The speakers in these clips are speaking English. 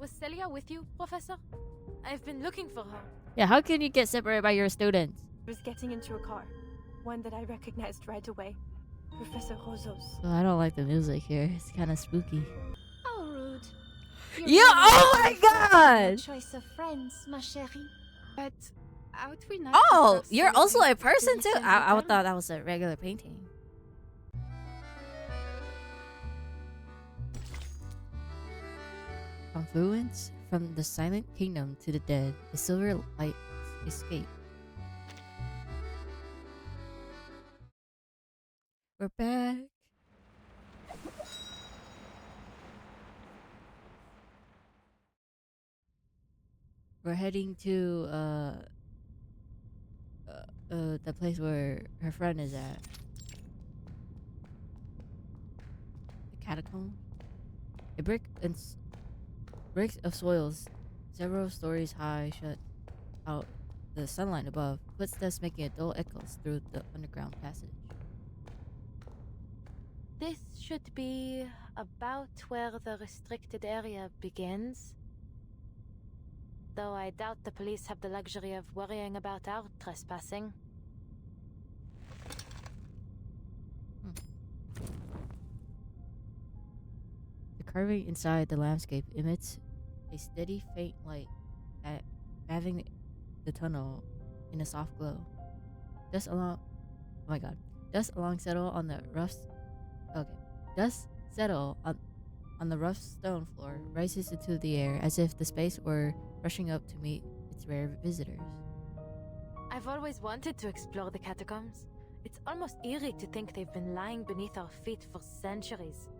Was Celia with you, Professor? I've been looking for her. Yeah, how can you get separated by your students? I was getting into a car, one that I recognized right away. Professor Roso's. Oh, I don't like the music here. It's kind of spooky. How rude. Yeah, oh my god! Choice of friends, ma chérie. But ought we not Oh, discuss you're also a person too? Celia's I return? thought that was a regular painting. Confluence from the silent kingdom to the dead, the silver light escape. We're back. We're heading to the place where her friend is at. The catacomb. A bricks of soils, several stories high, shut out the sunlight above. Footsteps making a dull echoes through the underground passage. This should be about where the restricted area begins. Though I doubt the police have the luxury of worrying about our trespassing. The carving inside the landscape emits a steady, faint light, bathing the tunnel in a soft glow. Dust along settle on the rough. Okay, dust settle on the rough stone floor, rises into the air as if the space were rushing up to meet its rare visitors. I've always wanted to explore the catacombs. It's almost eerie to think they've been lying beneath our feet for centuries.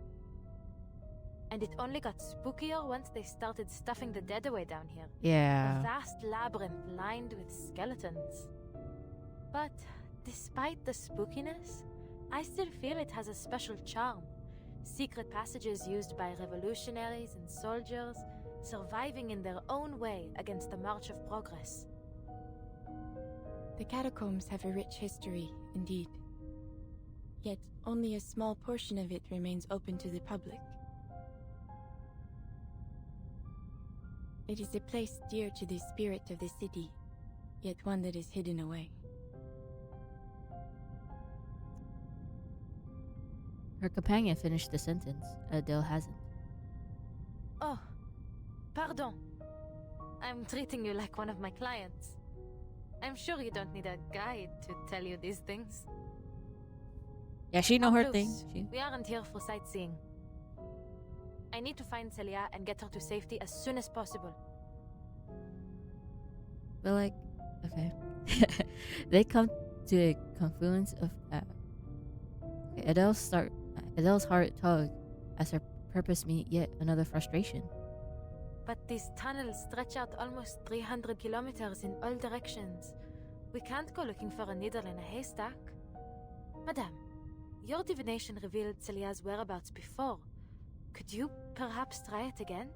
And it only got spookier once they started stuffing the dead away down here. Yeah. A vast labyrinth lined with skeletons. But despite the spookiness, I still feel it has a special charm. Secret passages used by revolutionaries and soldiers, surviving in their own way against the march of progress. The catacombs have a rich history, indeed. Yet only a small portion of it remains open to the public. It is a place dear to the spirit of the city, yet one that is hidden away. Her companion finished the sentence. Adele hasn't. Oh, pardon. I'm treating you like one of my clients. I'm sure you don't need a guide to tell you these things. Yeah, she know her Plus, thing. we aren't here for sightseeing. I need to find Celia and get her to safety as soon as possible. But like, okay. They come to a confluence of okay, Adele's heart tug as her purpose meet yet another frustration. But these tunnels stretch out almost 300 kilometers in all directions. We can't go looking for a needle in a haystack. Madame, your divination revealed Celia's whereabouts before. Could you perhaps try it again?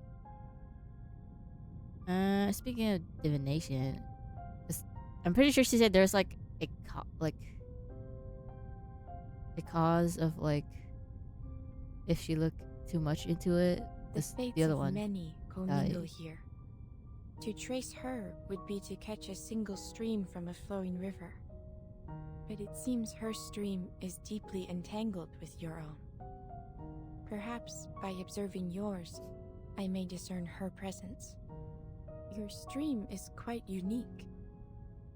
Speaking of divination, I'm pretty sure she said there's like a cause of like if she looked too much into it. The other of one. many commingle here. To trace her would be to catch a single stream from a flowing river. But it seems her stream is deeply entangled with your own. Perhaps by observing yours, I may discern her presence. Your stream is quite unique.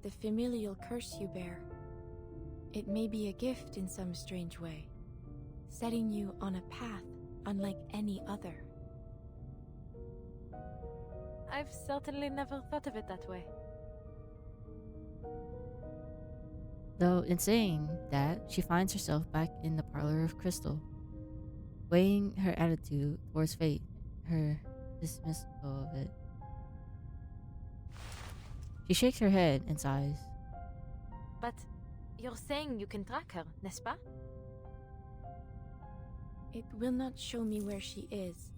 The familial curse you bear. It may be a gift in some strange way, setting you on a path unlike any other. I've certainly never thought of it that way. Though in saying that, she finds herself back in the parlor of Crystal, weighing her attitude towards fate, her dismissal of it. She shakes her head and sighs. But you're saying you can track her, n'est-ce pas? It will not show me where she is,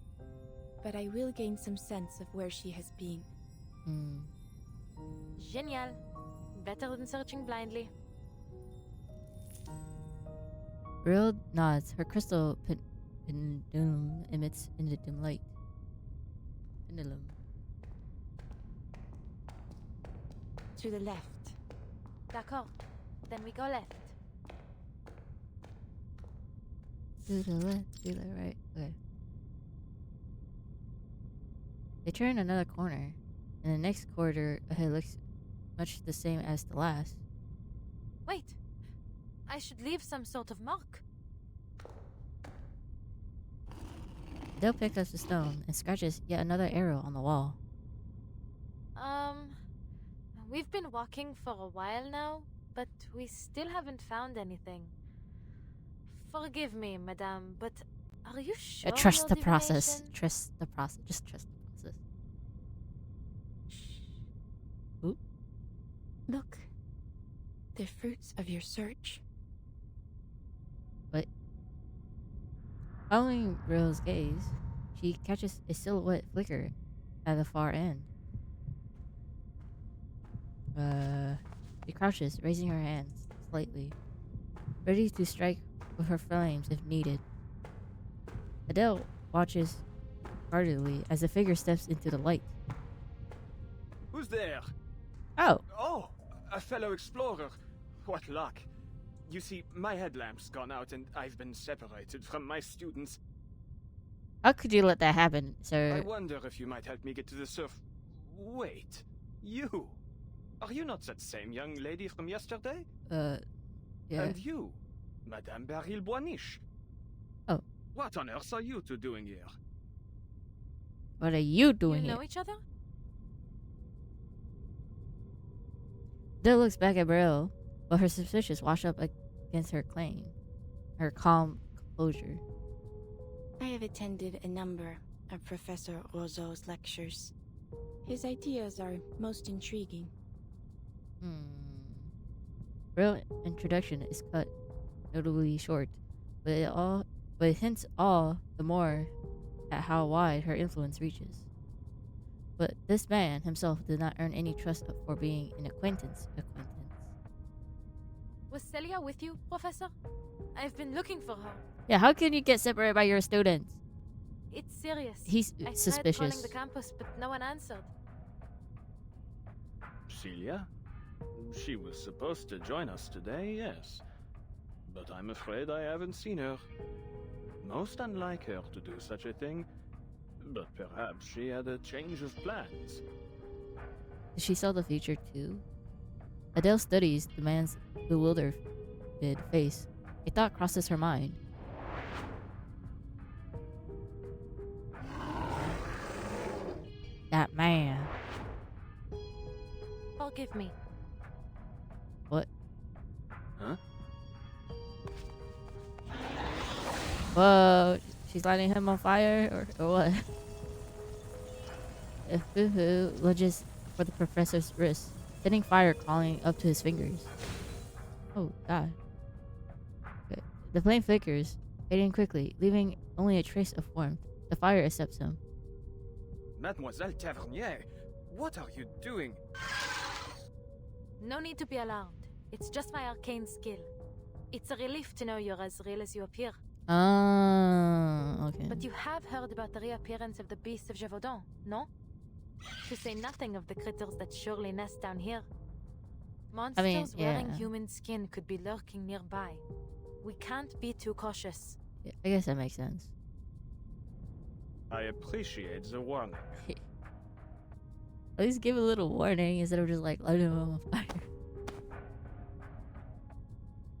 but I will gain some sense of where she has been. Génial. Better than searching blindly. Brill nods. Her crystal pendulum emits in the dim light. Pendulum. To the left. D'accord. Then we go left. To the left, to the right. Okay. They turn another corner, and the next corridor ahead looks much the same as the last. Wait. I should leave some sort of mark. Adele picks up the stone and scratches yet another arrow on the wall. We've been walking for a while now, but we still haven't found anything. Forgive me, madame, but are you sure? Trust your the process. divination? Trust the process. Just trust the process. Ooh. Look. The fruits of your search. But following Rill's gaze, she catches a silhouette flicker at the far end. She crouches, raising her hands slightly, ready to strike with her flames if needed. Adele watches guardedly as the figure steps into the light. Who's there? Oh, Oh, a fellow explorer. What luck. You see, my headlamp's gone out and I've been separated from my students. how could you let that happen, I sir? wonder if you might help me get to the surf. Wait, you? Are you not that same young lady from yesterday? Yeah. And you, Madame Baril Boiniche? Oh. What on earth are you two doing here? What are you doing You know here? each other? Adele looks back at Brill, but her suspicions wash up against her claim. Her calm composure. I have attended a number of Professor Roseau's lectures. His ideas are most intriguing. Real introduction is cut notably short, but it hints all the more at how wide her influence reaches. But this man himself did not earn any trust for being an acquaintance. Was Celia with you, Professor? I've been looking for her. Yeah, how can you get separated by your students? It's serious. He's I tried calling suspicious. the campus, but no one answered. Celia? She was supposed to join us today, yes. But I'm afraid I haven't seen her. Most unlike her to do such a thing. But perhaps she had a change of plans. Did she saw the future too? Adele studies the man's bewildered face. A thought crosses her mind. That man. Forgive me. What? Huh? Whoa, she's lighting him on fire or what? Hoo lunges for the professor's wrist, sending fire crawling up to his fingers. Oh, God. Okay. The flame flickers, fading quickly, leaving only a trace of warmth. The fire accepts him. Mademoiselle Tavernier, what are you doing? No need to be alarmed. It's just my arcane skill. It's a relief to know you're as real as you appear. Oh, okay. But you have heard about the reappearance of the beasts of Gévaudan, no? To say nothing of the critters that surely nest down here. Monsters wearing yeah. human skin could be lurking nearby. We can't be too cautious. Yeah, I guess that makes sense. I appreciate the warning. At least give a little warning instead of just like lighting him on fire.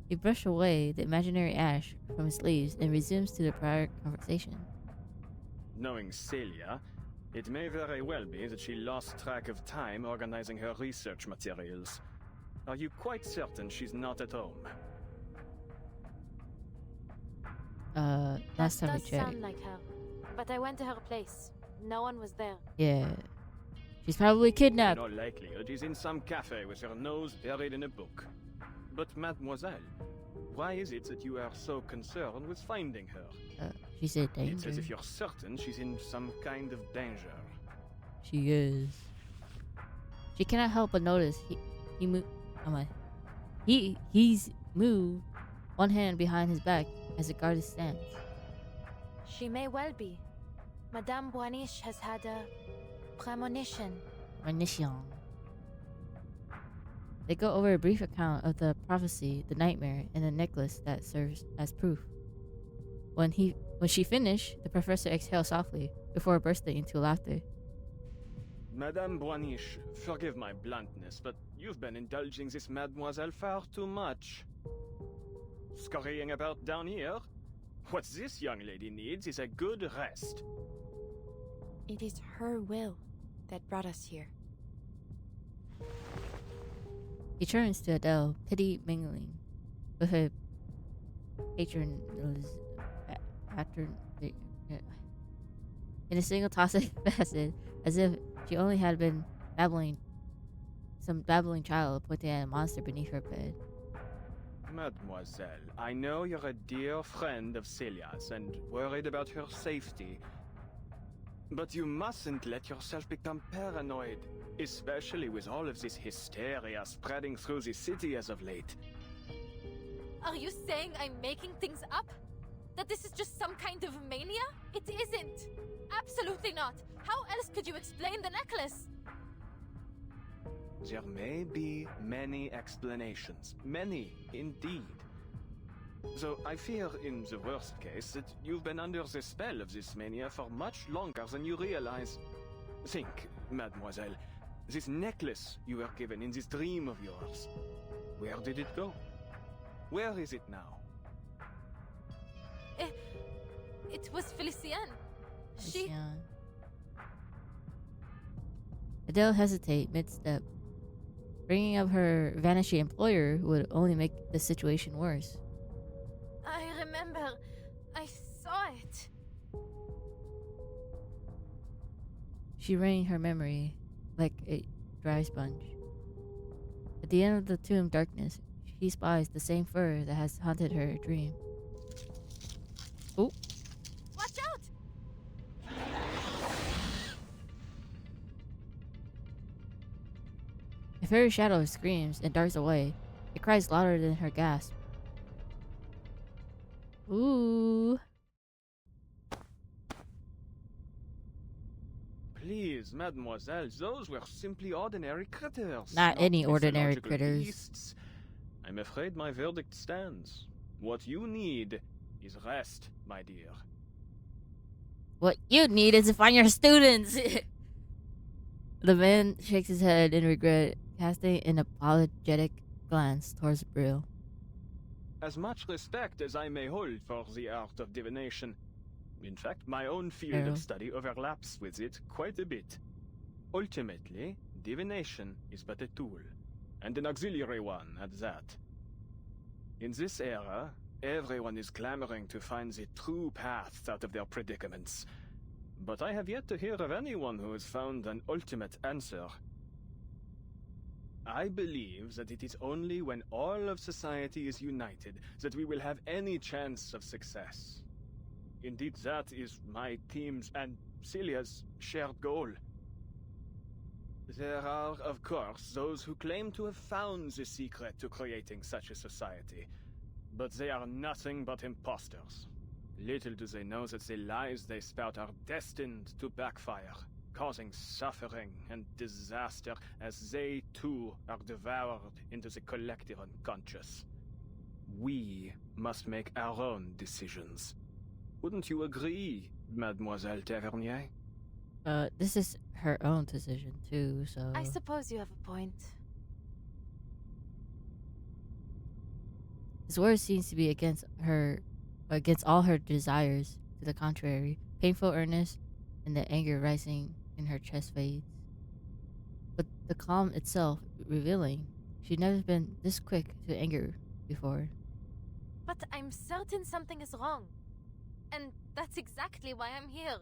He brushed away the imaginary ash from his sleeves and resumes to the prior conversation. Knowing Celia, it may very well be that she lost track of time organizing her research materials. Are you quite certain she's not at home? Last That time we does checked. sound like her. But I went to her place. No one was there. Yeah. She's probably kidnapped. In all likelihood, she's in some cafe with her nose buried in a book. But mademoiselle, why is it that you are so concerned with finding her? She's in It's danger. as if you're certain she's in some kind of danger. She is. She cannot help but notice he's moved one hand behind his back as a guard stands. She may well be. Madame Boiniche has had a Premonition. Munition. They go over a brief account of the prophecy, the nightmare, and the necklace that serves as proof. When she finished, the professor exhaled softly before bursting into laughter. Madame Boiniche, forgive my bluntness, but you've been indulging this mademoiselle far too much. Scurrying about down here? What this young lady needs is a good rest. It is her will that brought us here. He turns to Adele, pity mingling with her patron. In a single toxic facet, as if she only had been some babbling child pointing at a monster beneath her bed. Mademoiselle, I know you're a dear friend of Celia's and worried about her safety. But you mustn't let yourself become paranoid, especially with all of this hysteria spreading through the city as of late. Are you saying I'm making things up? That this is just some kind of mania? It isn't! Absolutely not! How else could you explain the necklace? There may be many explanations. Many, indeed. Though I fear, in the worst case, that you've been under the spell of this mania for much longer than you realize. Think, mademoiselle, this necklace you were given in this dream of yours. Where did it go? Where is it now? It was Felicienne. She... Adele hesitates mid-step. Bringing up her vanishing employer would only make the situation worse. I remember. I saw it. She wring her memory like a dry sponge. At the end of the tomb darkness, she spies the same fur that has haunted her dream. Oh! Watch out! A fairy shadow screams and darts away. It cries louder than her gasp. Ooh. Please, mademoiselle, those were simply ordinary critters. Not any ordinary mythological critters. beasts. I'm afraid my verdict stands. What you need is rest, my dear. What you need is to find your students. The man shakes his head in regret, casting an apologetic glance towards Brill. As much respect as I may hold for the art of divination, in fact, my own field of study overlaps with it quite a bit. Ultimately, divination is but a tool, and an auxiliary one at that. In this era, everyone is clamoring to find the true path out of their predicaments. But I have yet to hear of anyone who has found an ultimate answer. I believe that it is only when all of society is united that we will have any chance of success. Indeed, that is my team's and Celia's shared goal. There are, of course, those who claim to have found the secret to creating such a society, but they are nothing but imposters. Little do they know that the lies they spout are destined to backfire, causing suffering and disaster as they too are devoured into the collective unconscious. We must make our own decisions. Wouldn't you agree, Mademoiselle Tavernier? This is her own decision too, so... I suppose you have a point. His words seems to be against all her desires. To the contrary, painful earnest and the anger rising in her chest fades. But the calm itself revealing she'd never been this quick to anger before. But I'm certain something is wrong. And that's exactly why I'm here.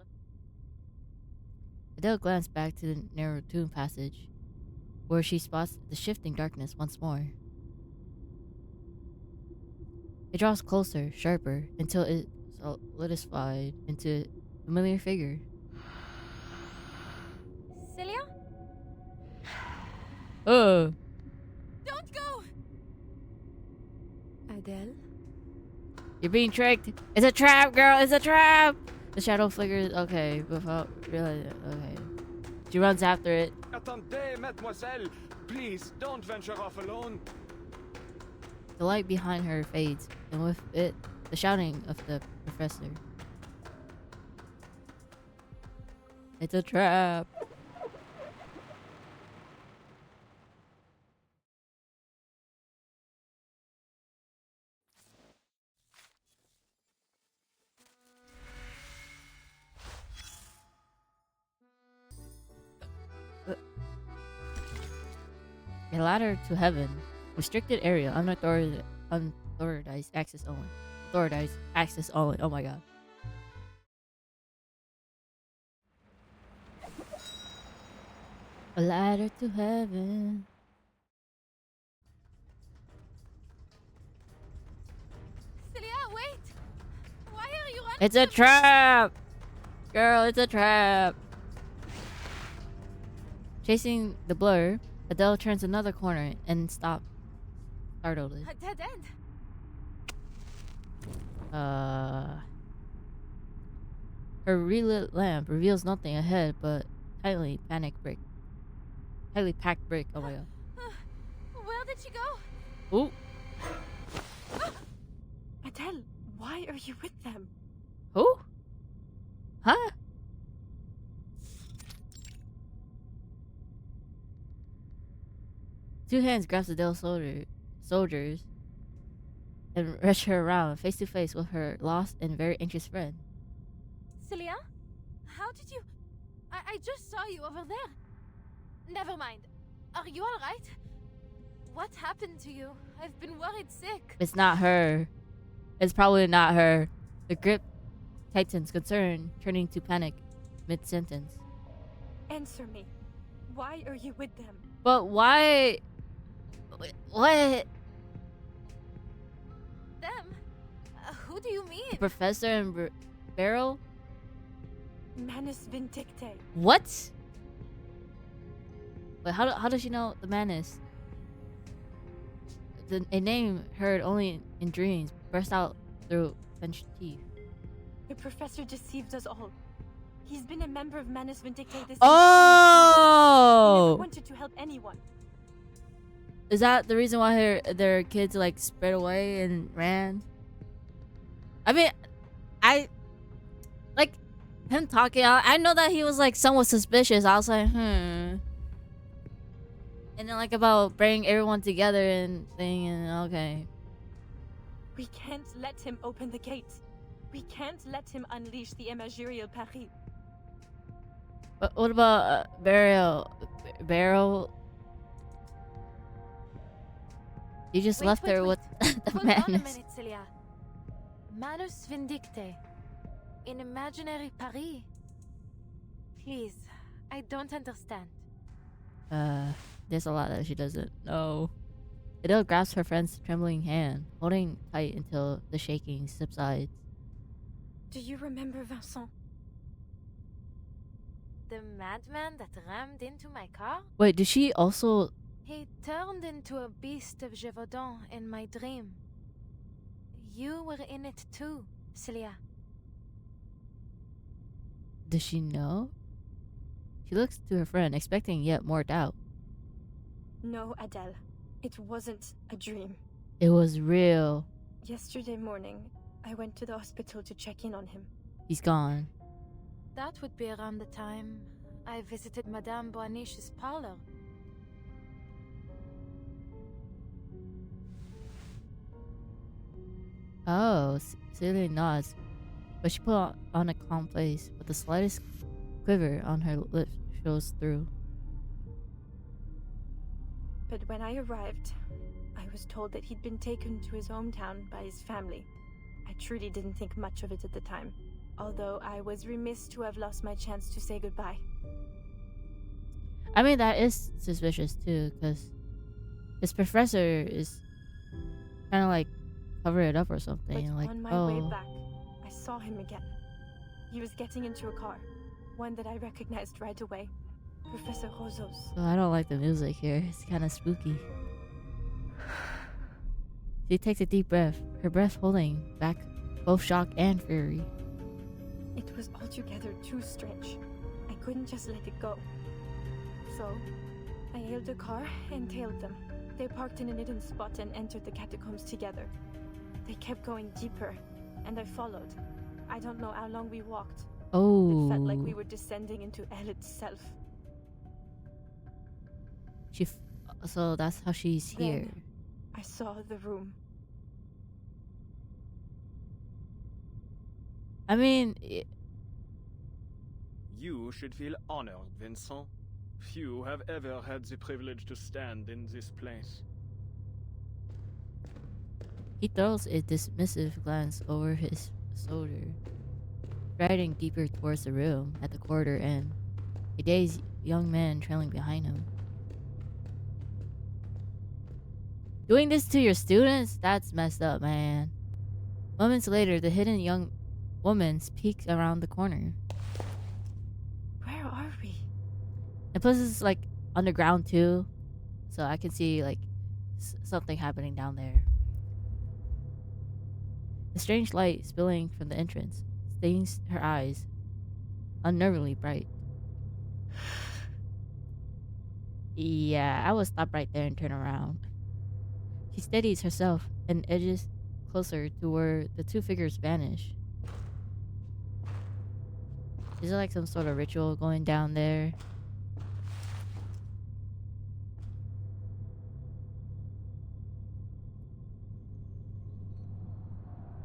Adele glanced back to the narrow tomb passage, where she spots the shifting darkness once more. It draws closer, sharper, until it solidified into a familiar figure. Celia? Oh! Don't go! Adele? You're being tricked! It's a trap, girl! It's a trap! The shadow flickers. Okay, without realizing. Okay. She runs after it. Attendez, mademoiselle! Please, don't venture off alone. The light behind her fades, and with it, the shouting of the professor. It's a trap. A ladder to heaven. Restricted area. Unauthorized access only. Authorized access only. Oh my god. A ladder to heaven. Celia, wait! Why are you running? It's a trap! Girl, it's a trap. Chasing the blur, Adele turns another corner and stops. Startled. A dead end. Her relit lamp reveals nothing ahead but tightly packed brick. Oh my god. Where did she go? Ooh. Adele, why are you with them? Who? Huh? Two hands grasp Adele's soldiers and rush her around face to face with her lost and very anxious friend. Celia? How did you... I just saw you over there. Never mind. Are you alright? What happened to you? I've been worried sick. It's not her. It's probably not her. The grip tightens, concern turning to panic mid-sentence. Answer me. Why are you with them? But why? What? Them? Who do you mean? The professor and Beryl? Manus Vindicte. What? Wait, how does she know the Manus? A name heard only in dreams burst out through clenched teeth. The professor deceived us all. He's been a member of Manus Vindicte this Oh! He never wanted to help anyone. Is that the reason why their kids like spread away and ran? I mean, I like him talking. I know that he was like somewhat suspicious. I was like, And then like about bringing everyone together and thing, and okay. We can't let him open the gate. We can't let him unleash the Imagirial Paris. But what about Beryl? You just left her with the Hold on a Manus. minute, Celia. Manus Vindicte. In imaginary Paris. Please, I don't understand. There's a lot that she doesn't know. Adele grasps her friend's trembling hand, holding tight until the shaking subsides. Do you remember Vincent? The madman that rammed into my car? Wait, did she also... He turned into a beast of Gévaudan in my dream. You were in it too, Celia. Does she know? She looks to her friend, expecting yet more doubt. No, Adele. It wasn't a dream. It was real. Yesterday morning, I went to the hospital to check in on him. He's gone. That would be around the time I visited Madame Boaniche's parlor. Oh, Celia nods, but she put on a calm face, but the slightest quiver on her lips shows through. But when I arrived, I was told that he'd been taken to his hometown by his family. I truly didn't think much of it at the time, although I was remiss to have lost my chance to say goodbye. I mean, that is suspicious too, because his professor is kind of like cover it up or something. But like, on my way back, I saw him again. He was getting into a car, one that I recognized right away. Professor Rosos. Oh, I don't like the music here. It's kind of spooky. She takes a deep breath, her breath holding back both shock and fury. It was altogether too strange. I couldn't just let it go. So, I hailed a car and tailed them. They parked in a hidden spot and entered the catacombs together. They kept going deeper, and I followed. I don't know how long we walked. Oh. It felt like we were descending into hell itself. So that's how she's here. Then I saw the room. I mean, You should feel honored, Vincent. Few have ever had the privilege to stand in this place. he throws a dismissive glance over his shoulder, striding deeper towards the room at the corridor end, a dazed young man trailing behind him. Doing this to your students? That's messed up, man. Moments later, the hidden young woman peeks around the corner. Where are we? And plus, it's like underground too, so I can see like something happening down there. The strange light spilling from the entrance stings her eyes, unnervingly bright. Yeah, I would stop right there and turn around. She steadies herself and edges closer to where the two figures vanish. Is there like some sort of ritual going down there?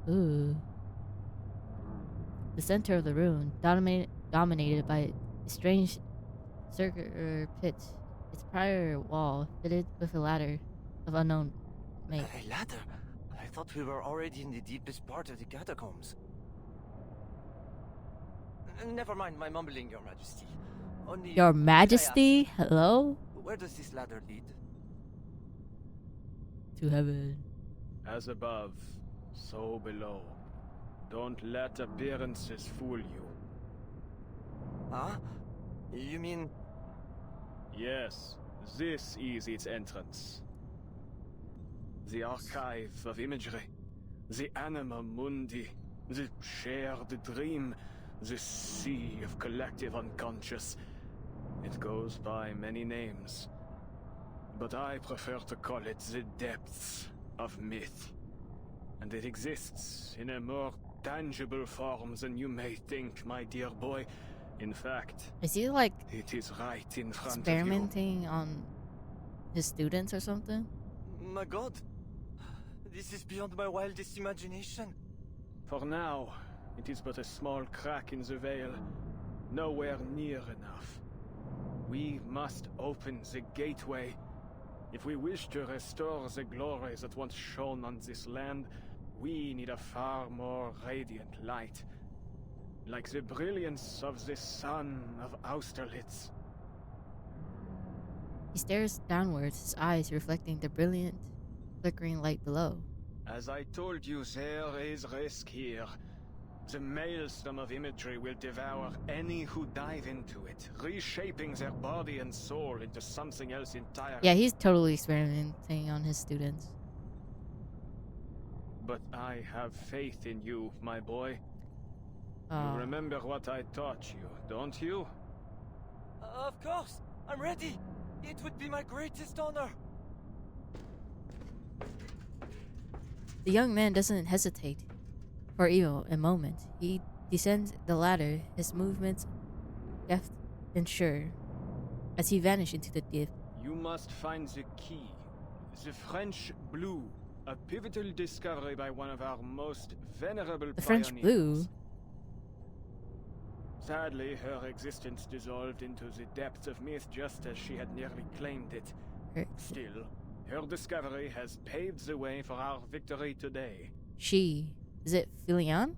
Ooh. The center of the room, dominated by a strange circular pit, its prior wall fitted with a ladder of unknown make. A ladder? I thought we were already in the deepest part of the catacombs. Never mind my mumbling, Your Majesty. Only Your could I Majesty? ask, Hello? where does this ladder lead? To heaven. As above, so below. Don't let appearances fool you. Huh? You mean... Yes, this is its entrance. The archive of imagery, the anima mundi, the shared dream, the sea of collective unconscious. It goes by many names, but I prefer to call it the depths of myth. And it exists in a more tangible form than you may think, my dear boy. In fact, Is he like it is right in front of experimenting on his students or something? My god! This is beyond my wildest imagination. you. For now, it is but a small crack in the veil, nowhere near enough. We must open the gateway. If we wish to restore the glory that once shone on this land, we need a far more radiant light. Like the brilliance of the sun of Austerlitz. He stares downwards, his eyes reflecting the brilliant, flickering light below. As I told you, there is risk here. The maelstrom of imagery will devour any who dive into it, reshaping their body and soul into something else entirely. Yeah, he's totally experimenting on his students. But I have faith in you, my boy. You remember what I taught you, don't you? Of course! I'm ready! It would be my greatest honor! The young man doesn't hesitate for even a moment. He descends the ladder, his movements deft and sure, as he vanishes into the deep. You must find the key. The French blue, a pivotal discovery by one of our most venerable The French pioneers. blue? Sadly, her existence dissolved into the depths of myth just as she had nearly claimed it. Still, her discovery has paved the way for our victory today. She. Is it Filion?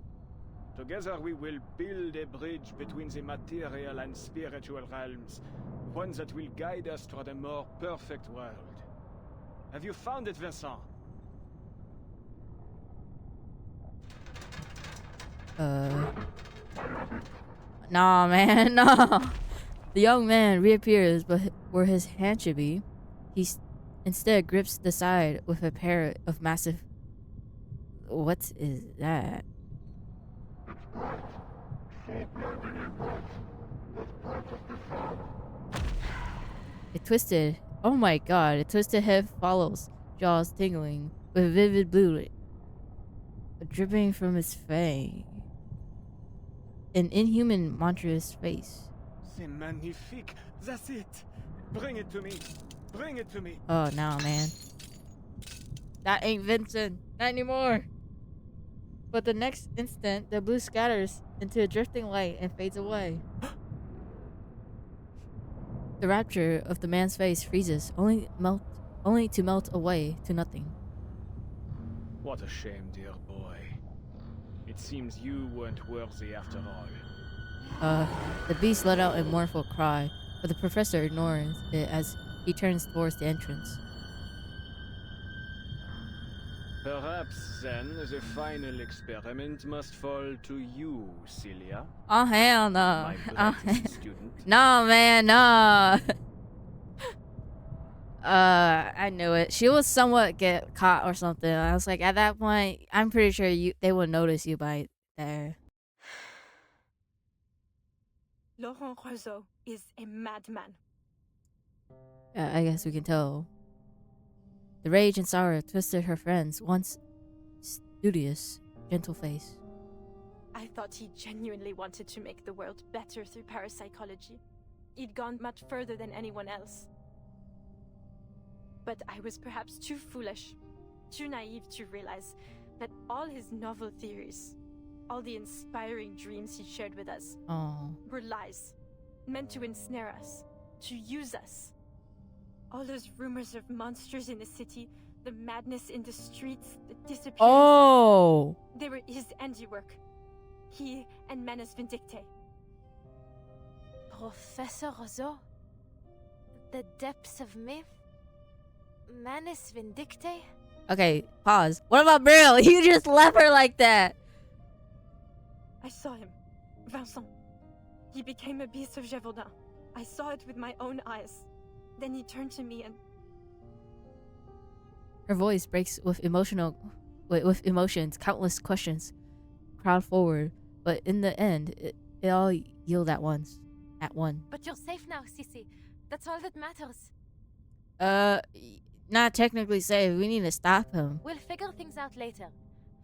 Together we will build a bridge between the material and spiritual realms, one that will guide us toward a more perfect world. Have you found it, Vincent? Nah, man, nah. The young man reappears, but where his hand should be, he instead grips the side with a pair of massive. What is that? It twisted. Oh my god! It twisted head follows, jaws tingling with vivid blue dripping from its fang. An inhuman, monstrous face. C'est magnifique. That's it. Bring it to me. Bring it to me. Oh, now, man. That ain't Vincent. Not anymore. But the next instant, the blue scatters into a drifting light and fades away. The rapture of the man's face freezes, only to melt away to nothing. What a shame, dear boy. It seems you weren't worthy after all. The beast let out a mournful cry, but the professor ignores it as he turns towards the entrance. Perhaps then the final experiment must fall to you, Celia. Oh hell no! My brightest student. No man, no. I knew it. She will somewhat get caught or something. I was like, at that point, I'm pretty sure they would notice you by there. Laurent Rousseau is a madman. Yeah, I guess we can tell. The rage and sorrow twisted her friend's once studious, gentle face. I thought he genuinely wanted to make the world better through parapsychology. He'd gone much further than anyone else. But I was perhaps too foolish, too naive to realize that all his novel theories, all the inspiring dreams he shared with us, were lies, meant to ensnare us, to use us. All those rumors of monsters in the city, the madness in the streets, the disappearances. Oh! They were his handiwork. He and Manus Vindicte. Professor Rousseau? The depths of myth? Manus Vindicte? Okay, pause. What about Brill? You just left her like that. I saw him. Vincent. He became a beast of Gévaudan. I saw it with my own eyes. Then he turned to me and... Her voice breaks with emotions, countless questions crowd forward, but in the end, it all yield at once. At one. But you're safe now, Sissy. That's all that matters. Not technically safe. We need to stop him. We'll figure things out later.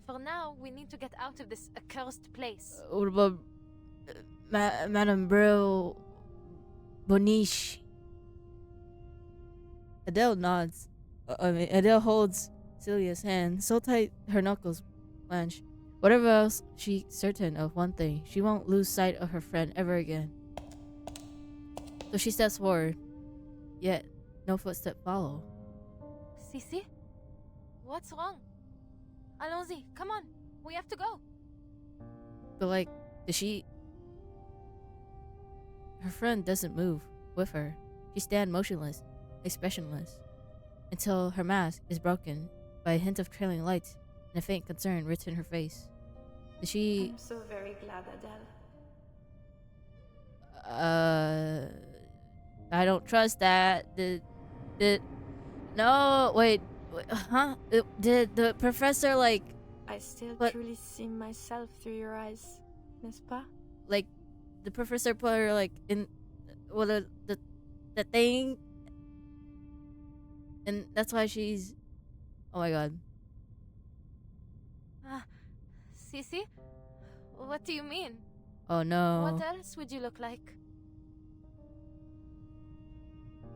For now, we need to get out of this accursed place. What about Madame Brill Boniche? Adele nods. Adele holds Celia's hand so tight her knuckles blanch. Whatever else, she's certain of one thing: she won't lose sight of her friend ever again. So she steps forward, yet no footstep follow. Sissy? What's wrong? Allons-y, come on. We have to go. But like, her friend doesn't move with her. She stands motionless, expressionless, until her mask is broken by a hint of trailing lights and a faint concern written in her face. I'm so very glad, Adele. I don't trust that. No, wait, huh? Did the professor, like... I still truly see myself through your eyes, n'est-ce pas? Like, the professor put her, like, in... Well, the thing... And that's why she's... Oh my god. Sissy? What do you mean? Oh no. What else would you look like?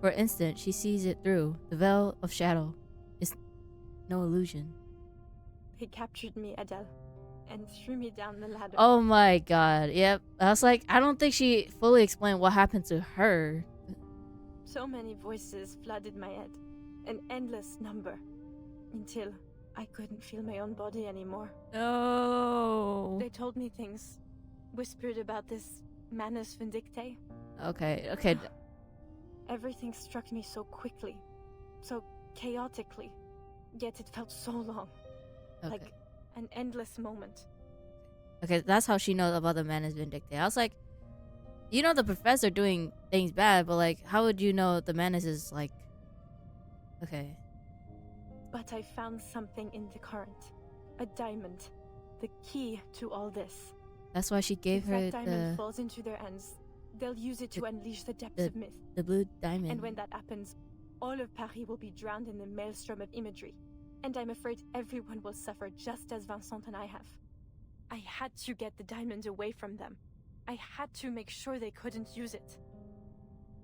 For an instant, she sees it through. The veil of shadow is no illusion. He captured me, Adele, and threw me down the ladder. Oh my god, yep. I was like, I don't think she fully explained what happened to her. So many voices flooded my head. An endless number. Until I couldn't feel my own body anymore. No. They told me things. Whispered about this Manus Vindicte. Okay. Everything struck me so quickly. So chaotically. Yet it felt so long. Okay. Like an endless moment. Okay, that's how she knows about the Manus Vindicte. I was like, you know the professor doing things bad, but like, how would you know the Manus is like... Okay. But I found something in the current. A diamond. The key to all this. That's why she gave if her that diamond falls into their hands, they'll use it to unleash the depths the- of myth. The blue diamond. And when that happens, all of Paris will be drowned in the maelstrom of imagery. And I'm afraid everyone will suffer just as Vincent and I have. I had to get the diamond away from them. I had to make sure they couldn't use it.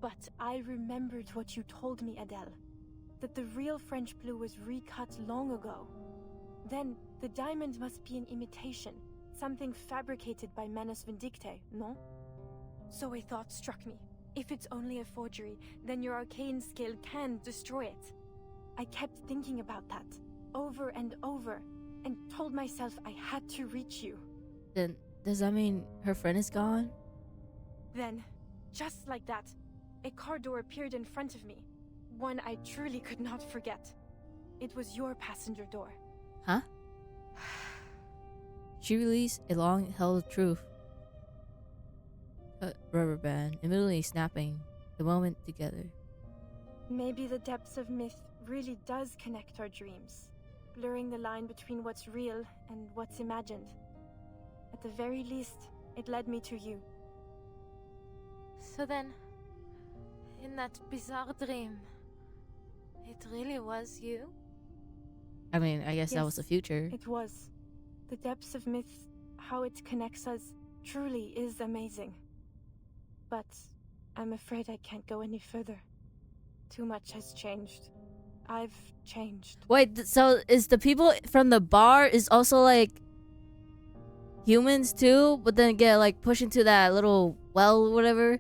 But I remembered what you told me, Adele. That the real French blue was recut long ago. Then, the diamond must be an imitation. Something fabricated by Manus Vindicte, no? So a thought struck me. If it's only a forgery, then your arcane skill can destroy it. I kept thinking about that, over and over, and told myself I had to reach you. Then does that mean her friend is gone? Then, just like that, a car door appeared in front of me. One I truly could not forget. It was your passenger door. Huh? She released a long-held truth. A rubber band, immediately snapping the moment together. Maybe the depths of myth really does connect our dreams, blurring the line between what's real and what's imagined. At the very least, it led me to you. So then, in that bizarre dream, it really was you? I mean, I guess that was the Yes, future. It was. The depths of myth, how it connects us, truly is amazing. But I'm afraid I can't go any further. Too much has changed. I've changed. Wait, so is the people from the bar is also like humans too, but then get like pushed into that little well, whatever?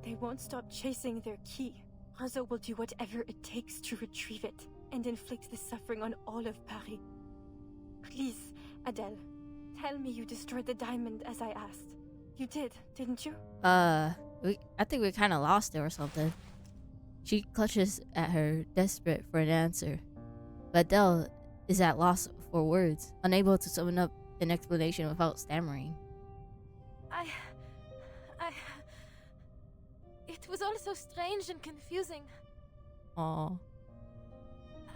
They won't stop chasing their key. Razo will do whatever it takes to retrieve it and inflict the suffering on all of Paris. Please, Adele, tell me you destroyed the diamond as I asked. You did, didn't you? I think we kind of lost it or something. She clutches at her, desperate for an answer. But Adele is at loss for words, unable to summon up an explanation without stammering. It was all so strange and confusing. Aww.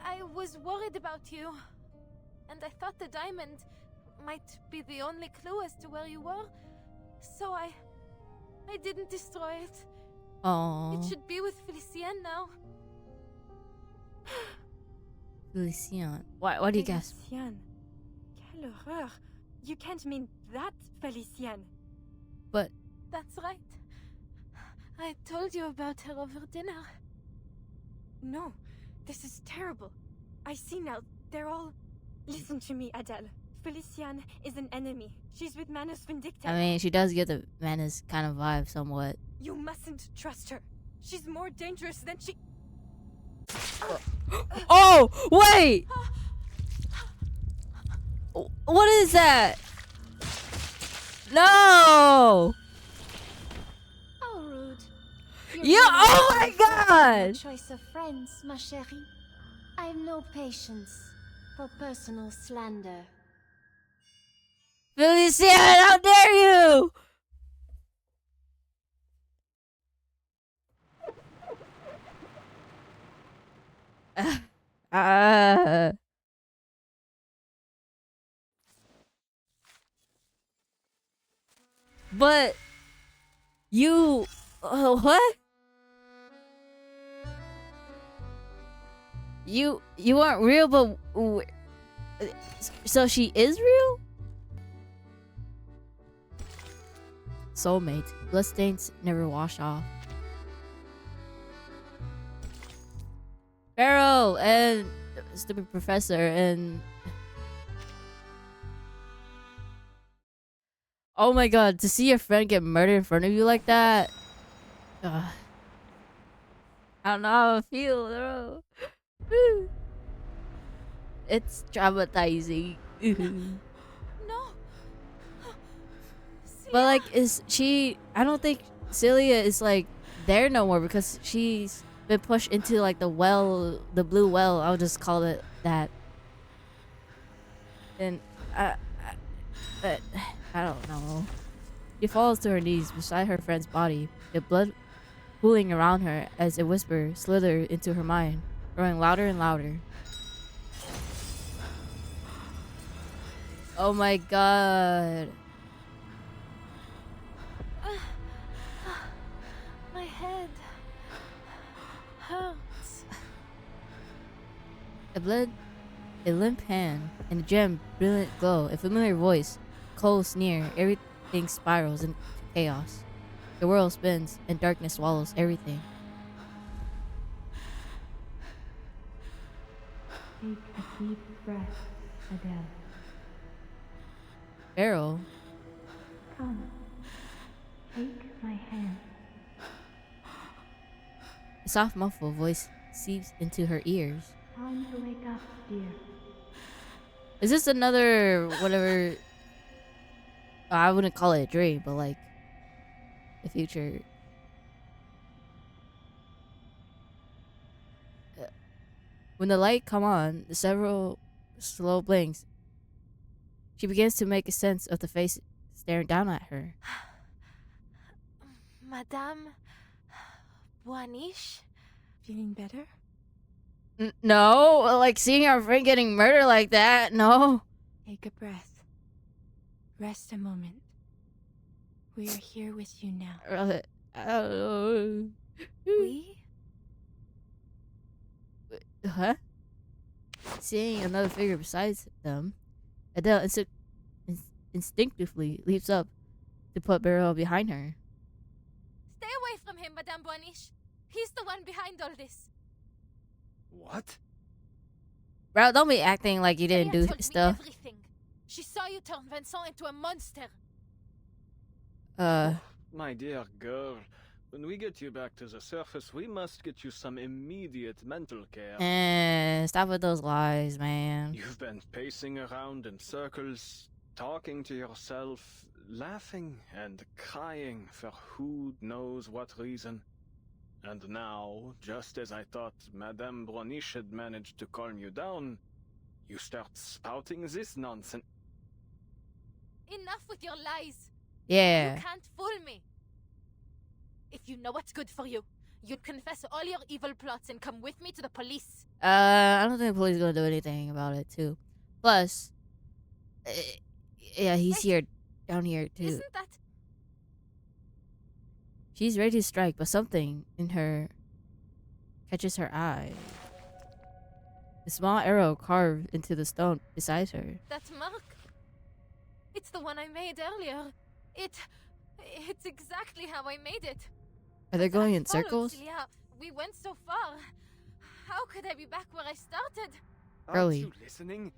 I was worried about you, and I thought the diamond might be the only clue as to where you were, so I didn't destroy it. Aww. It should be with Felicien now. Lucien. Why do you guess? Felicien. Quelle horreur. You can't mean that, Felicien. But That's right. I told you about her over dinner. No, this is terrible. I see now. They're all... Listen to me, Adele. Felicien is an enemy. She's with Manus Vindicte. I mean, she does get the menace kind of vibe somewhat. You mustn't trust her. She's more dangerous than she... Oh, wait! What is that? No! How rude. Yeah, oh my god! Choice of friends, ma chérie. I have no patience for personal slander. Felicien, how dare you! But you what? You aren't real, but so she is real? Soulmate. Bloodstains never wash off. Pharaoh and stupid professor and oh my god, to see your friend get murdered in front of you like that. Ugh. I don't know how I feel, bro. It's traumatizing. No. But like, is she? I don't think Celia is like there no more because she's been pushed into like the well, the blue well. I'll just call it that. And I don't know. She falls to her knees beside her friend's body, the blood pooling around her as a whisper slithered into her mind, growing louder and louder. Oh my god. A limp hand, and a gem brilliant glow, a familiar voice, cold sneer, everything spirals into chaos. The world spins, and darkness swallows everything. Take a deep breath, Adele. Beryl, Come. Take my hand. a soft muffled voice seeps into her ears. Time to wake up, dear. Is this another whatever? I wouldn't call it a dream, but like the future. When the light come on, several slow blinks. She begins to make a sense of the face staring down at her. Madame Boaniche? Feeling better? No, like seeing our friend getting murdered like that. No. Take a breath. Rest a moment. We are here with you now. I don't know. We? Huh? Seeing another figure besides them, Adele instinctively leaps up to put Beryl behind her. Stay away from him, Madame Boaniche. He's the one behind all this. What? Bro, don't be acting like you didn't Celia do told stuff. me everything. She saw you turn Vincent into a monster. My dear girl, when we get you back to the surface, we must get you some immediate mental care. Stop with those lies, man. You've been pacing around in circles, talking to yourself, laughing and crying for who knows what reason. And now, just as I thought Madame Broniche had managed to calm you down, you start spouting this nonsense. Enough with your lies. Yeah. You can't fool me. If you know what's good for you, you'd confess all your evil plots and come with me to the police. I don't think the police are gonna do anything about it, too. Plus, yeah, he's Wait. here, down here, too. Isn't that... She's ready to strike, but something in her catches her eye. A small arrow carved into the stone beside her. that mark? It's the one I made earlier. It's exactly how I made it. Are they going I in followed circles? Celia. We went so far. How could I be back where I started? Early. Aren't you listening?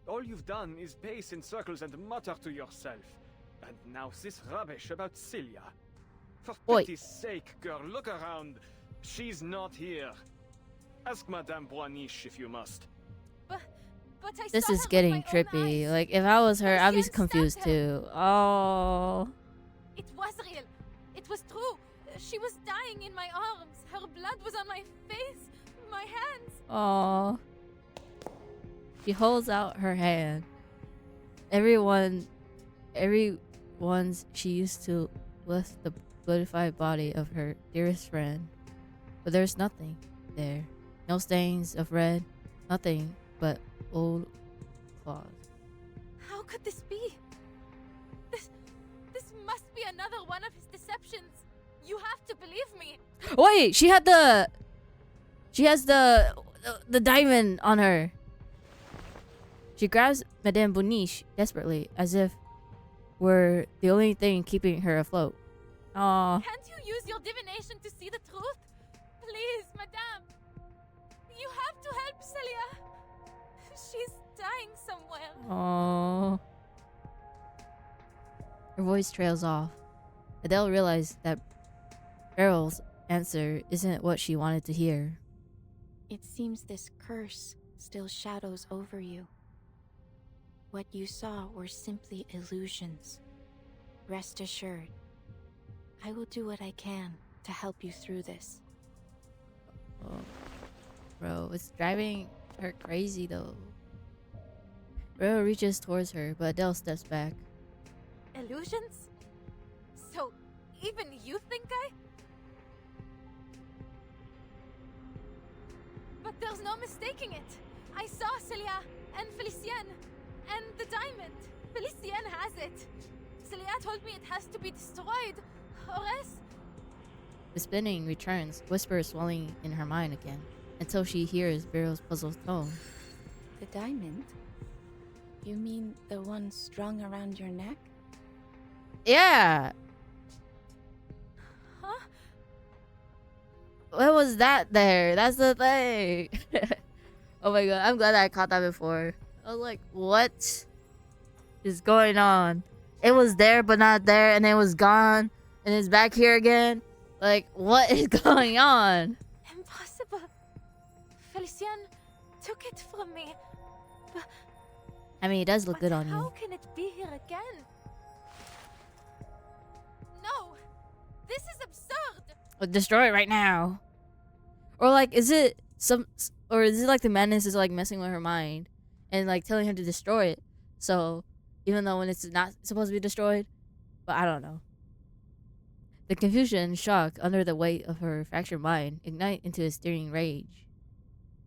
All you've done is pace in circles and mutter to yourself. And now this rubbish about Celia. For Oi. pity's sake, girl, look around. She's not here. Ask Madame Broniche if you must. But I This saw is her with getting my own trippy. eyes. Like, if I was her, I'd be Lucien confused stabbed her. too. Oh. It was real. It was true. She was dying in my arms. Her blood was on my face, my hands. Oh. She holds out her hand. Everyone's she used to lift the bloodified body of her dearest friend. But there's nothing there. No stains of red. Nothing but old claws. How could this be? This must be another one of his deceptions. You have to believe me. Wait, she has the diamond on her. She grabs Madame Boniche desperately, as if were the only thing keeping her afloat. Aww. Can't you use your divination to see the truth? Please, Madame. You have to help Celia. She's dying somewhere. Aww. Her voice trails off. Adele realized that Beryl's answer isn't what she wanted to hear. It seems this curse still shadows over you. What you saw were simply illusions. Rest assured, I will do what I can to help you through this. Oh. Bro, it's driving her crazy though. Beryl reaches towards her, but Adele steps back. Illusions? So, even you think But there's no mistaking it. I saw Celia and Felicien and the diamond. Felicien has it. Celia told me it has to be destroyed, or else... The spinning returns, whispers swelling in her mind again. until she hears Beryl's puzzled tone. The diamond? You mean the one strung around your neck? Yeah. Huh? When was that there? That's the thing. Oh my god, I'm glad I caught that before. I was like, what is going on? It was there but not there, and it was gone, and it's back here again. Like, what is going on? Impossible. Felicien took it from me. I mean, it does look But good on how you. can it be here again? No! This is absurd! But destroy it right now. Or like, is it like the madness is like messing with her mind and like telling her to destroy it? So even though when it's not supposed to be destroyed, but I don't know. The confusion and shock under the weight of her fractured mind ignite into a searing rage.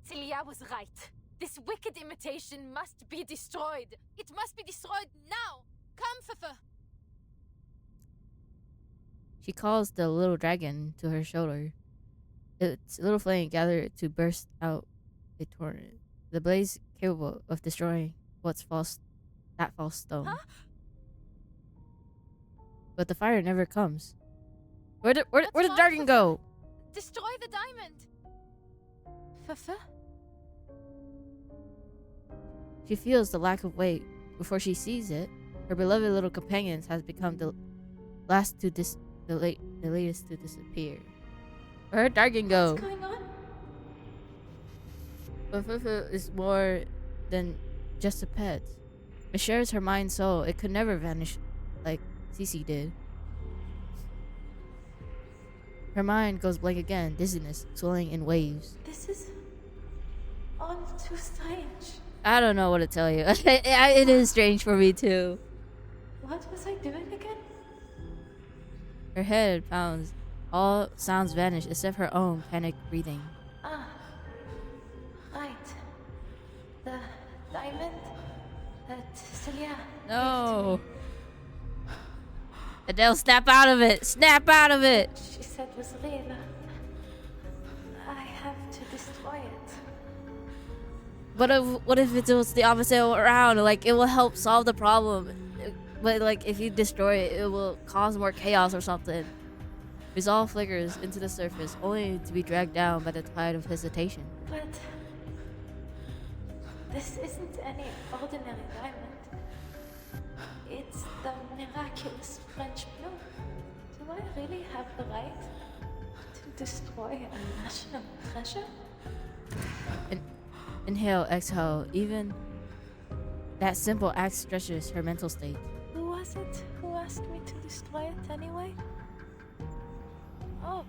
Celia was right. This wicked imitation must be destroyed. It must be destroyed now. Come, Fefe. She calls the little dragon to her shoulder. Its little flame gathered to burst out a torrent. The blaze capable of destroying that false stone. Huh? But the fire never comes. Where did What's the wrong, dragon Fefe? go? Destroy the diamond. Fefe? She feels the lack of weight before she sees it. Her beloved little companions has become the latest to disappear. Where her dragon go? What's going on? But Fufu is more than just a pet. It shares her mind soul. It could never vanish like Cece did. Her mind goes blank again, dizziness swelling in waves. This is all too strange. I don't know what to tell you. It is strange for me too. What was I doing again? Her head pounds. All sounds vanish except her own panicked breathing. Ah, right. The diamond that Celia. No. Adele, snap out of it! Snap out of it! She said was real. I have to destroy it. But what if it was the opposite around? Like, it will help solve the problem. But, like, if you destroy it, it will cause more chaos or something. Resolve flickers into the surface, only to be dragged down by the tide of hesitation. But this isn't any ordinary diamond. It's the miraculous French blue. Do I really have the right to destroy a national treasure? Inhale, exhale. Even that simple act stretches her mental state. Who was it who asked me to destroy it anyway? Oh,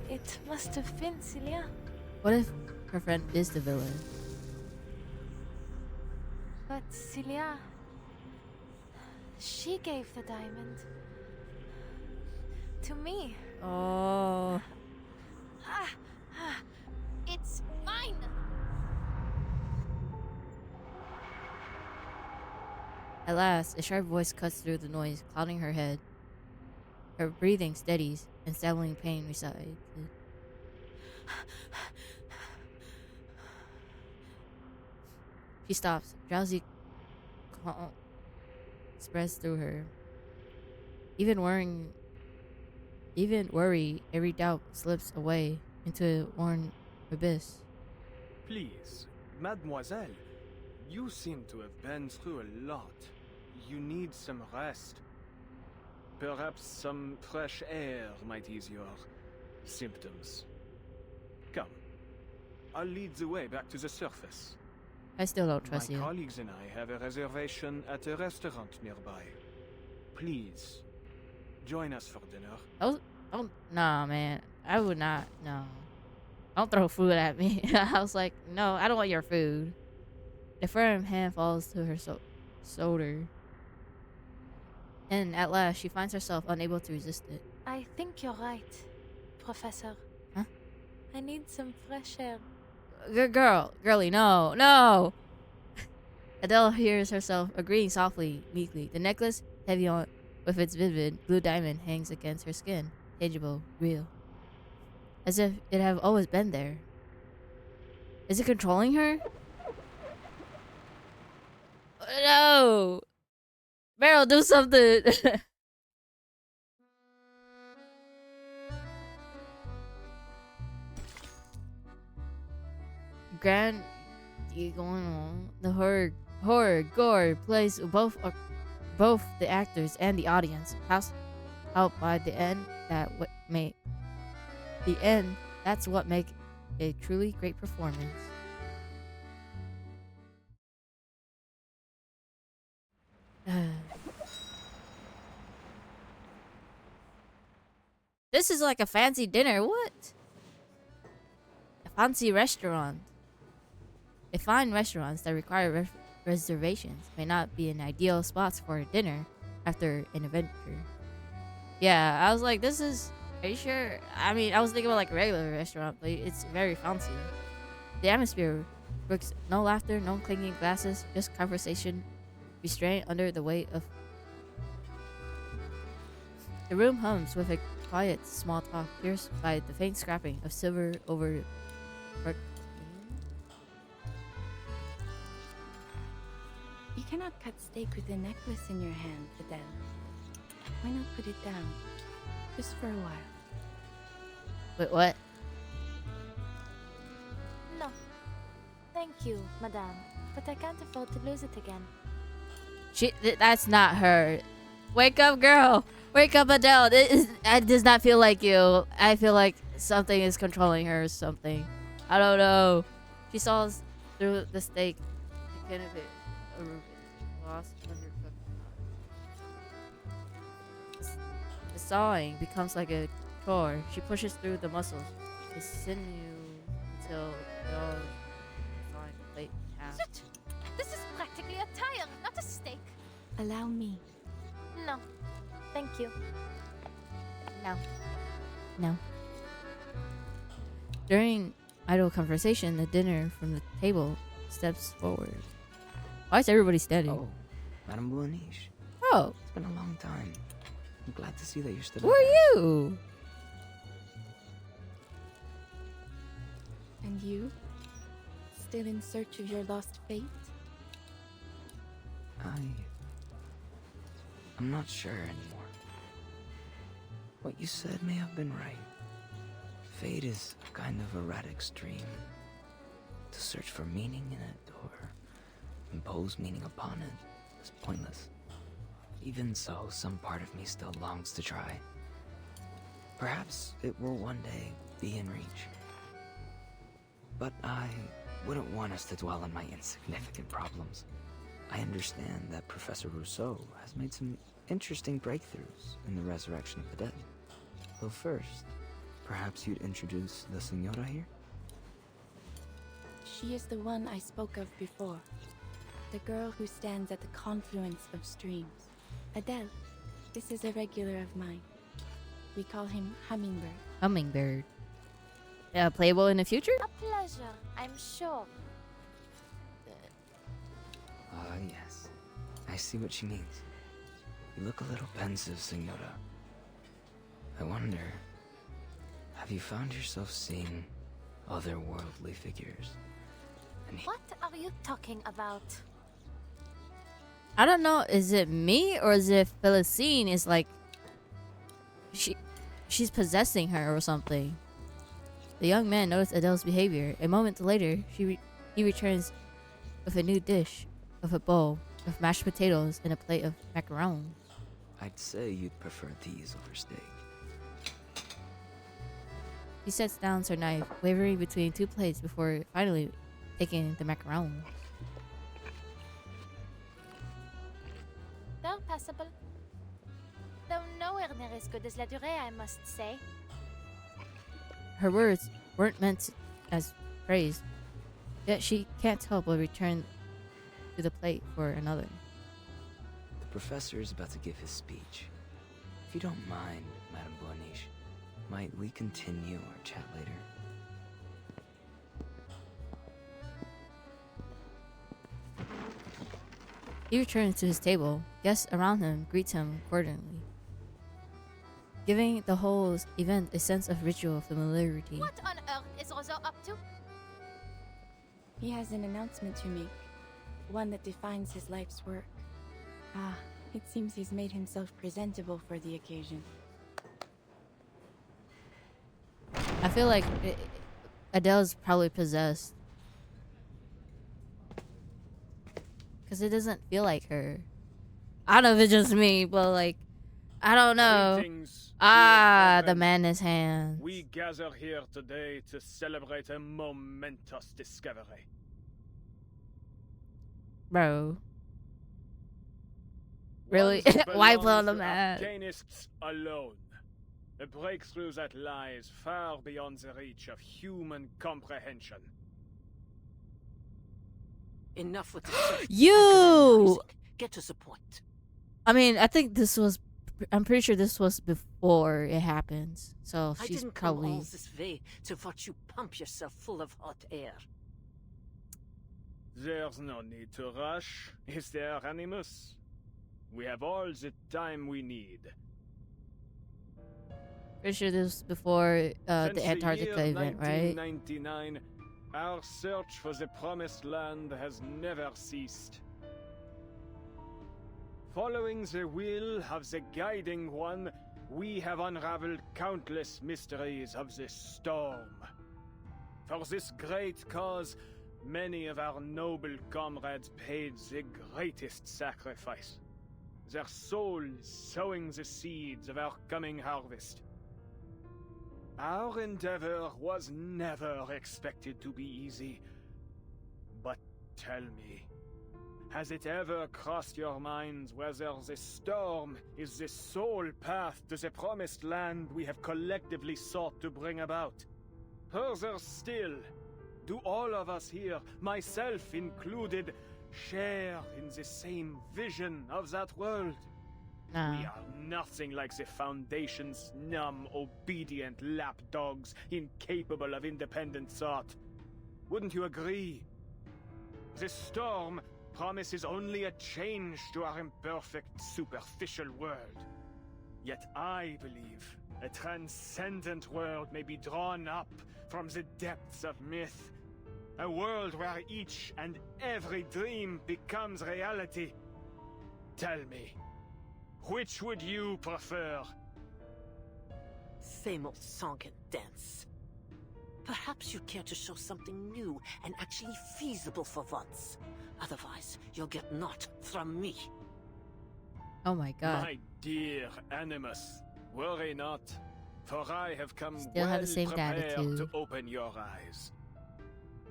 it must have been Celia. What if her friend is the villain? But Celia, she gave the diamond to me. Oh. It's mine. At last, a sharp voice cuts through the noise, clouding her head. Her breathing steadies, and stabbing pain resides. She stops. Drowsy calm spreads through her. Even worry, every doubt slips away into a worn abyss. Please, mademoiselle, you seem to have been through a lot. You need some rest. Perhaps some fresh air might ease your symptoms. Come, I'll lead the way back to the surface. I still don't trust My you. colleagues and I have a reservation at a restaurant nearby. Please, join us for dinner. Nah, man. I would not. No. Don't throw food at me. I was like, no, I don't want your food. The firm hand falls to her shoulder. And at last, she finds herself unable to resist it. I think you're right, Professor. Huh? I need some fresh air. Girlie, no. Adele hears herself agreeing softly, meekly. The necklace, heavy on, with its vivid blue diamond, hangs against her skin, tangible, real, as if it have always been there. Is it controlling her? No! Meryl, do something! Grand going on. The horror, gore plays both the actors and the audience. House out by the end that's what make a truly great performance. This is like a fancy dinner. What? A fancy restaurant. A fine restaurants that require reservations may not be an ideal spots for a dinner after an adventure. Yeah, I was like, this is... Are you sure? I mean, I was thinking about like a regular restaurant, but it's very fancy. The atmosphere brooks no laughter, no clinking glasses, just conversation restrained under the weight of... The room hums with a quiet small talk pierced by the faint scrapping of silver over... You cannot cut steak with a necklace in your hand, Adele. Why not put it down? Just for a while. Wait, what? No. Thank you, madame. But I can't afford to lose it again. That's not her. Wake up, girl. Wake up, Adele. It does not feel like you. I feel like something is controlling her or something. I don't know. She saw through the steak. Kind of lost undercooked. The sawing becomes like a chore. She pushes through the muscles, the sinew until the sawing plate in half. Shit! This is practically a tire, not a steak. Allow me. No. Thank you. No. During idle conversation, the dinner from the table steps forward. Why is everybody standing? Oh, Madame Boaniche. Oh, It's been a long time. I'm glad to see that you're still who are you? And you? Still in search of your lost fate? I'm not sure anymore. What you said may have been right. Fate is a kind of erratic stream. To search for meaning in it or impose meaning upon it is pointless. Even so, some part of me still longs to try. Perhaps it will one day be in reach. But I wouldn't want us to dwell on my insignificant problems. I understand that Professor Rousseau has made some interesting breakthroughs in the resurrection of the dead. Though first, perhaps you'd introduce the Senora here? She is the one I spoke of before. The girl who stands at the confluence of streams. Adele. This is a regular of mine. We call him Hummingbird. Hummingbird. Playable in the future? A pleasure, I'm sure. Yes. I see what she means. You look a little pensive, Senora. I wonder, have you found yourself seeing otherworldly figures? What are you talking about? I don't know. Is it me or is it Felicine is like she's possessing her or something? The young man noticed Adele's behavior. A moment later, he returns with a new dish of a bowl of mashed potatoes and a plate of macarons. I'd say you'd prefer these over steak. He sets down her knife, wavering between two plates before finally taking the macarons. They're passable. Though nowhere near as good as La Durée, I must say. Her words weren't meant as praise, yet she can't help but return to the plate for another. The professor is about to give his speech. If you don't mind, Madame Boaniche, might we continue our chat later? He returns to his table. Guests around him greet him cordially, giving the whole event a sense of ritual familiarity. What on earth is Rousseau up to? He has an announcement to make, one that defines his life's work. Ah, it seems he's made himself presentable for the occasion. I feel like Adele's probably possessed. Because it doesn't feel like her. I don't know if it's just me, but like, I don't know. Greetings, Ah, dear the brethren. madness hands. We gather here today to celebrate a momentous discovery. Bro. Really? One Why belongs play on the to map? Arcanists alone. A breakthrough that lies far beyond the reach of human comprehension. Enough with the surf You! and music. Get to the point. I mean, I think this was. I'm pretty sure this was before it happens. So I she's didn't come probably. all this way to watch you pump yourself full of hot air. There's no need to rush, is there, Animus? We have all the time we need. Pretty sure this was before Since the Antarctica year event, right? 1999, our search for the Promised Land has never ceased. Following the will of the Guiding One, we have unraveled countless mysteries of this storm. For this great cause, many of our noble comrades paid the greatest sacrifice. Their souls sowing the seeds of our coming harvest. Our endeavor was never expected to be easy. But tell me, has it ever crossed your minds whether this storm is the sole path to the promised land we have collectively sought to bring about? Further still, do all of us here, myself included, share in the same vision of that world? Nah. We are nothing like the Foundation's numb, obedient lapdogs, incapable of independent thought. Wouldn't you agree? This storm promises only a change to our imperfect, superficial world. Yet I believe a transcendent world may be drawn up from the depths of myth. A world where each and every dream becomes reality. Tell me, which would you prefer? Same old song and dance. Perhaps you care to show something new and actually feasible for once. Otherwise, you'll get naught from me. Oh my god. My dear Animus, worry not, for I have come Still well have the same prepared attitude. to open your eyes.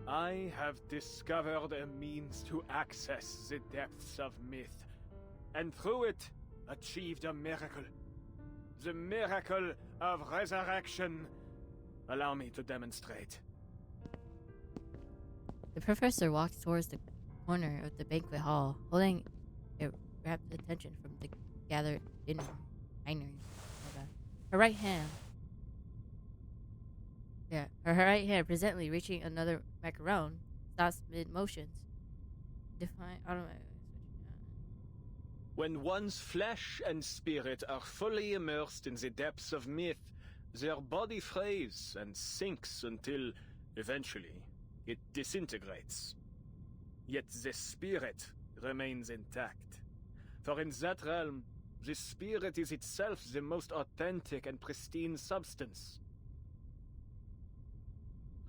I have discovered a means to access the depths of myth, and through it, achieved a miracle. The miracle of resurrection. Allow me to demonstrate. The professor walks towards the corner of the banquet hall, holding a rapt attention from the gathered dinery. Her right hand. Yeah, her right hand presently reaching another macaron, stops mid motions. Define. I don't know. When one's flesh and spirit are fully immersed in the depths of myth, their body frays and sinks until, eventually, it disintegrates. Yet the spirit remains intact. For in that realm, the spirit is itself the most authentic and pristine substance.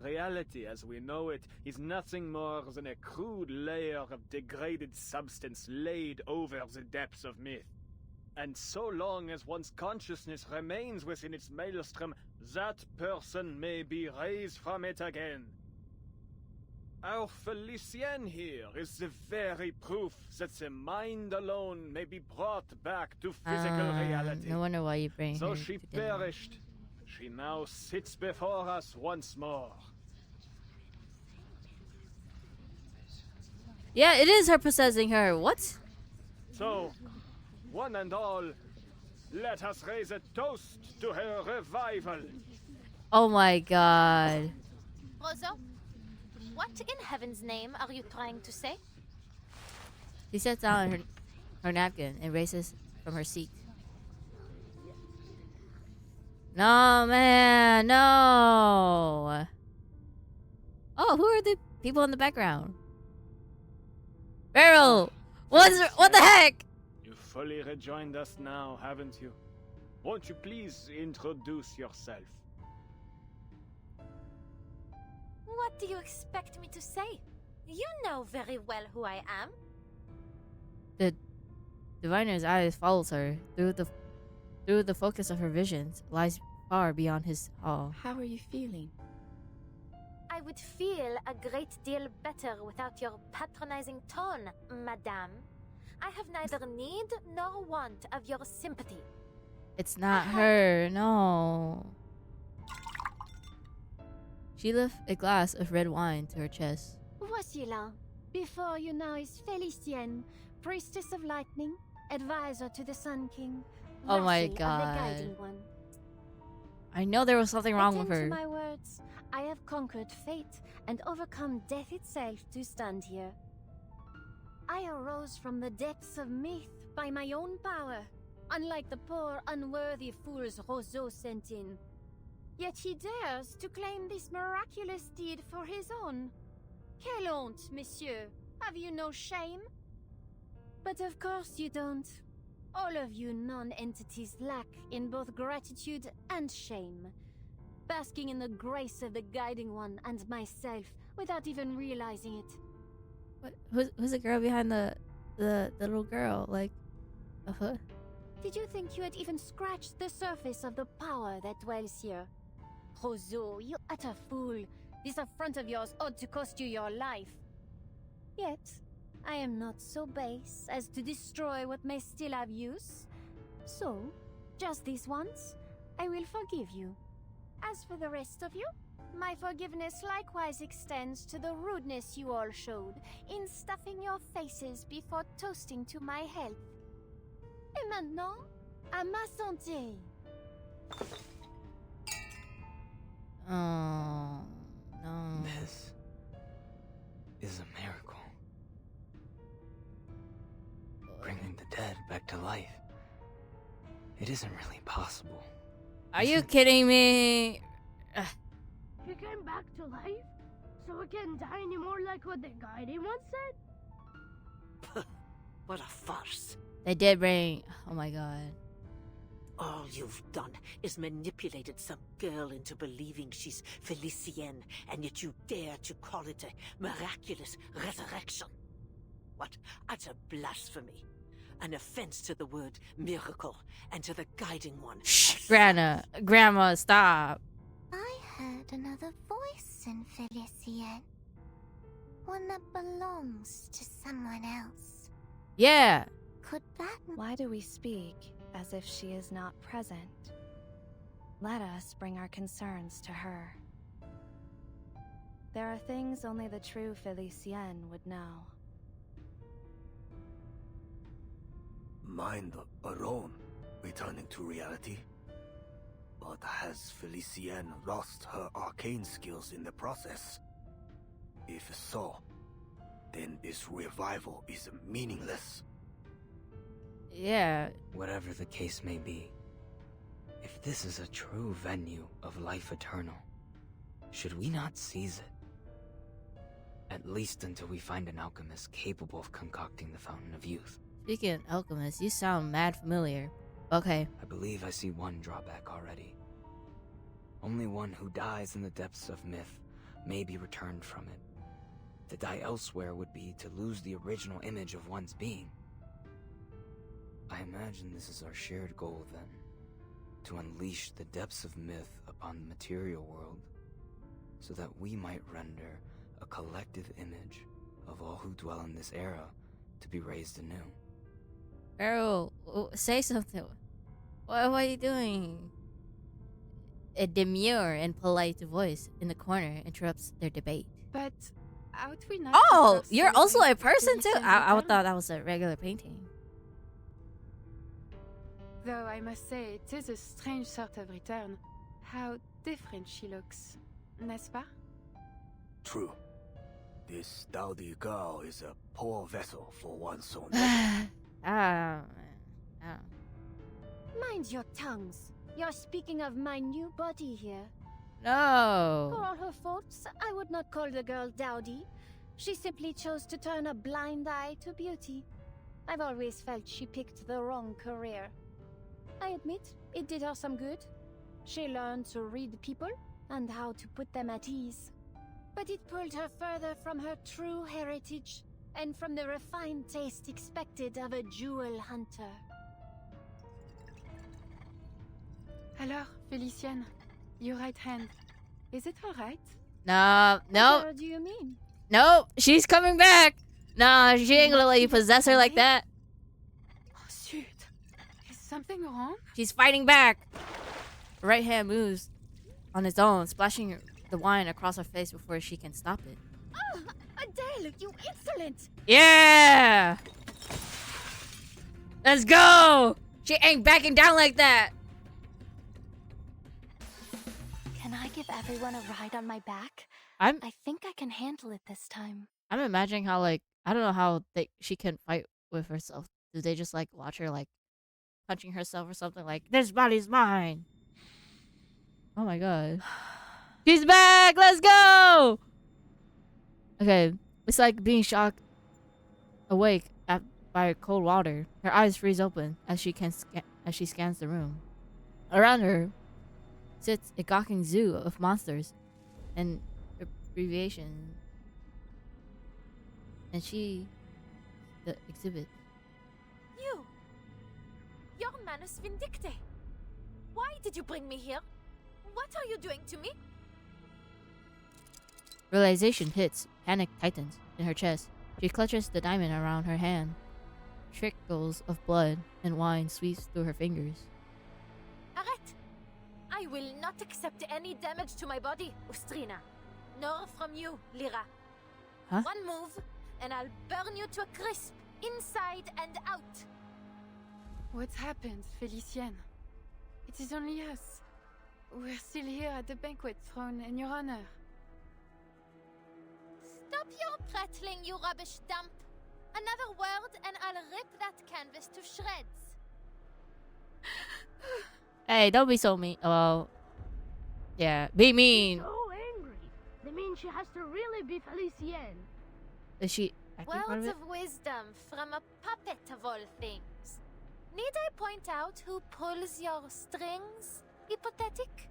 Reality as we know it is nothing more than a crude layer of degraded substance laid over the depths of myth. And so long as one's consciousness remains within its maelstrom, that person may be raised from it again. Our Felicienne here is the very proof that the mind alone may be brought back to physical reality. No wonder why you bring So her she to dinner. perished. She now sits before us once more. Yeah, it is her possessing her. What? So, one and all, let us raise a toast to her revival. Oh my god. Rosa, what in heaven's name are you trying to say? She sets down her napkin and raises from her seat. No, man, no. Oh, who are the people in the background. Beryl, what the heck? You've fully rejoined us now, haven't you? Won't you please introduce yourself? What do you expect me to say? You know very well who I am. The diviner's eyes follows her through the focus of her visions lies far beyond his hall. How are you feeling? I would feel a great deal better without your patronizing tone, madame. I have neither need nor want of your sympathy. It's not her, no. She lifts a glass of red wine to her chest. Voici là. Before you now is Felicienne, priestess of lightning, advisor to the Sun King. Oh my vassal of God. the Guiding One. I know there was something wrong with Attend her. to my words. I have conquered fate and overcome death itself to stand here. I arose from the depths of myth by my own power, unlike the poor, unworthy fools Roseau sent in. Yet he dares to claim this miraculous deed for his own. Quelle honte, monsieur! Have you no shame? But of course you don't. All of you non-entities lack in both gratitude and shame, basking in the grace of the Guiding One and myself without even realizing it. What? Who's the girl behind the little girl? Like, Did you think you had even scratched the surface of the power that dwells here? Roseau, you utter fool. This affront of yours ought to cost you your life. Yet, I am not so base as to destroy what may still have use. So, just this once, I will forgive you. As for the rest of you, my forgiveness likewise extends to the rudeness you all showed in stuffing your faces before toasting to my health. Et maintenant, à ma santé. oh no. This is a miracle. Bringing the dead back to life. It isn't really possible. Are you kidding me? He came back to life? So it can't die anymore like what the Guardian once said? What a farce. They did bring. Oh my god. All you've done is manipulated some girl into believing she's Felicienne, and yet you dare to call it a miraculous resurrection. What utter blasphemy. An offense to the word miracle and to the Guiding One. Shh, Grandma, stop. I heard another voice in Felicienne. One that belongs to someone else. Yeah. Could that... Why do we speak as if she is not present? Let us bring our concerns to her. There are things only the true Felicienne would know. Mind alone, returning to reality? But has Felicienne lost her arcane skills in the process? If so, then this revival is meaningless. Yeah. Whatever the case may be, if this is a true venue of life eternal, should we not seize it? At least until we find an alchemist capable of concocting the Fountain of Youth. Speaking of alchemists, you sound mad familiar. Okay. I believe I see one drawback already. Only one who dies in the depths of myth may be returned from it. To die elsewhere would be to lose the original image of one's being. I imagine this is our shared goal then, to unleash the depths of myth upon the material world, so that we might render a collective image of all who dwell in this era to be raised anew. Beryl, say something. What are you doing? A demure and polite voice in the corner interrupts their debate. But ought we not... Oh, discuss you're also a person too? Felicienne's I return? thought that was a regular painting. Though I must say, it is a strange sort of return. How different she looks, n'est-ce pas? True. This dowdy girl is a poor vessel for one so noble. Mind your tongues. You're speaking of my new body here. For No. all her faults, I would not call the girl dowdy. She simply chose to turn a blind eye to beauty. I've always felt she picked the wrong career. I admit, it did her some good. She learned to read people and how to put them at ease. But it pulled her further from her true heritage and from the refined taste expected of a jewel hunter. Alors, Felicienne, your right hand. Is it alright? No. What do you mean? No. She's coming back. Nah, she ain't gonna let you possess her like that. Oh, shoot. Is something wrong? She's fighting back. Her right hand moves on its own, splashing the wine across her face before she can stop it. Oh, Adele, you insolent! Yeah! Let's go! She ain't backing down like that. Can I give everyone a ride on my back? I think I can handle it this time. I'm imagining how, like, I don't know how she can fight with herself. Do they just like watch her like punching herself or something, like, this body's mine? Oh my god. She's back! Let's go! Okay, it's like being shocked awake by cold water. Her eyes freeze open as she scans the room. Around her sits a gawking zoo of monsters and abbreviations, and she the exhibit. You're Manus Vindicte. Why did you bring me here? What are you doing to me? Realization hits. Panic tightens in her chest. She clutches the diamond around her hand. Trickles of blood and wine sweeps through her fingers. Arrête! I will not accept any damage to my body, Ustrina. Nor from you, Lyra. Huh? One move, and I'll burn you to a crisp, inside and out. What's happened, Felicienne? It is only us. We're still here at the banquet thrown in your honor. Stop your prattling, you rubbish dump. Another word and I'll rip that canvas to shreds. Hey, don't be so mean. Well, yeah, be mean. So angry. They mean she has to really be Felicienne. Is she acting part of Words it? of wisdom from a puppet of all things. Need I point out who pulls your strings, hypothetic?